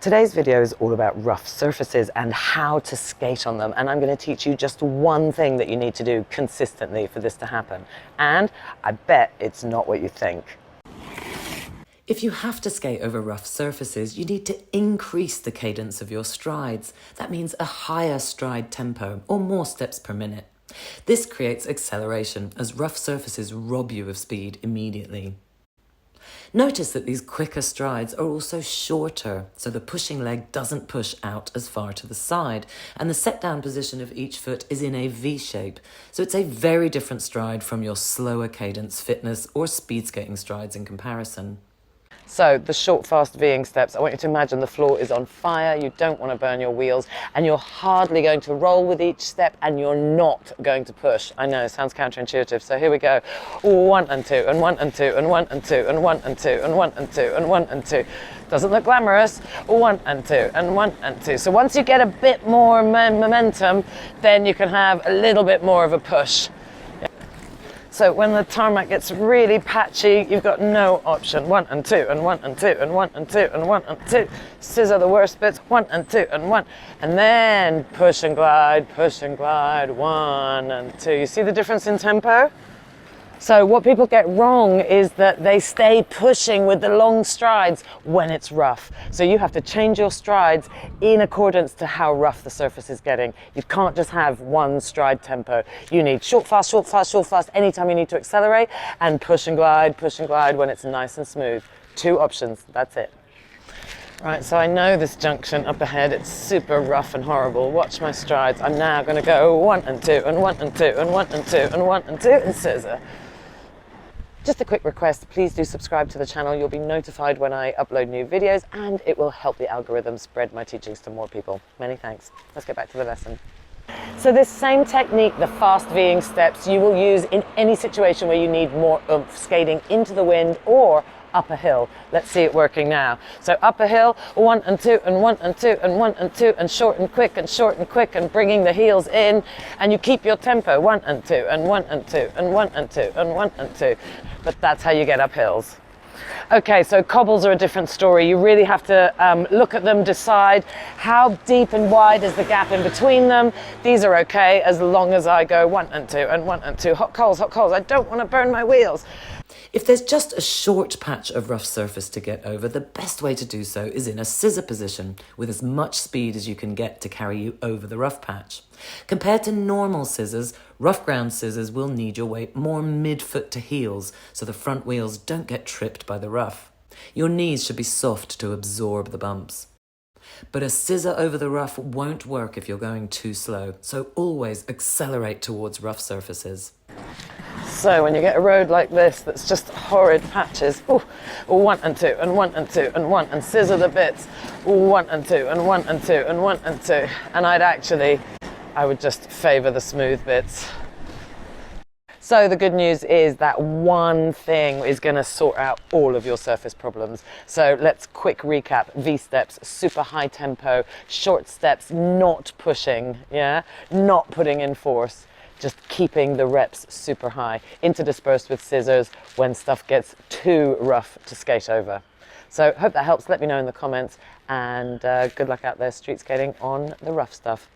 Today's video is all about rough surfaces and how to skate on them, and I'm going to teach you just one thing that you need to do consistently for this to happen. And I bet it's not what you think. If you have to skate over rough surfaces, you need to increase the cadence of your strides. That means a higher stride tempo or more steps per minute. This creates acceleration as rough surfaces rob you of speed immediately. Notice that these quicker strides are also shorter, so the pushing leg doesn't push out as far to the side, and the set down position of each foot is in a V shape, so it's a very different stride from your slower cadence fitness or speed skating strides in comparison. So the short, fast V-ing steps, I want you to imagine the floor is on fire, you don't want to burn your wheels, and you're hardly going to roll with each step, and you're not going to push. I know, it sounds counterintuitive, so here we go. 1 and 2, and 1 and 2, and 1 and 2, and 1 and 2, and 1 and 2, and 1 and 2. Doesn't look glamorous. 1 and 2, and 1 and 2. So once you get a bit more momentum, then you can have a little bit more of a push. So when the tarmac gets really patchy, you've got no option. 1 and 2, and 1 and 2, and 1 and 2, and 1 and 2. Scissor the worst bits. 1 and 2, and 1. And then push and glide, 1 and 2. You see the difference in tempo? So what people get wrong is that they stay pushing with the long strides when it's rough. So you have to change your strides in accordance to how rough the surface is getting. You can't just have one stride tempo. You need short, fast, short, fast, short, fast anytime you need to accelerate, and push and glide when it's nice and smooth. 2 options, that's it. Right, so I know this junction up ahead, it's super rough and horrible. Watch my strides. I'm now going to go 1 and 2, and 1 and 2, and 1 and 2, and 1 and 2, and scissor. Just a quick request, please do subscribe to the channel. You'll be notified when I upload new videos, and it will help the algorithm spread my teachings to more people. Many thanks. Let's get back to the lesson. So this same technique, the fast V-ing steps, you will use in any situation where you need more oomph, skating into the wind or up a hill. Let's see it working now. So up a hill, 1 and 2, and 1 and 2, and 1 and 2, and short and quick, and bringing the heels in, and you keep your tempo. 1 and 2, and 1 and 2, and 1 and 2, and 1 and 2. But that's how you get up hills. Okay, so cobbles are a different story. You really have to look at them, decide how deep and wide is the gap in between them. These are okay as long as I go 1 and 2, and 1 and 2. Hot coals, I don't want to burn my wheels. If there's just a short patch of rough surface to get over, the best way to do so is in a scissor position with as much speed as you can get to carry you over the rough patch. Compared to normal scissors, rough ground scissors will need your weight more mid-foot to heels so the front wheels don't get tripped by the rough. Your knees should be soft to absorb the bumps. But a scissor over the rough won't work if you're going too slow, so always accelerate towards rough surfaces. So when you get a road like this that's just horrid patches, 1 and 2, and 1 and 2, and 1, and scissor the bits, 1 and 2, and 1 and 2, and 1 and 2, and I would just favour the smooth bits. So the good news is that one thing is going to sort out all of your surface problems. So let's quick recap. V steps, super high tempo, short steps, not pushing, not putting in force. Just keeping the reps super high, interdispersed with scissors when stuff gets too rough to skate over. So hope that helps. Let me know in the comments, and good luck out there street skating on the rough stuff.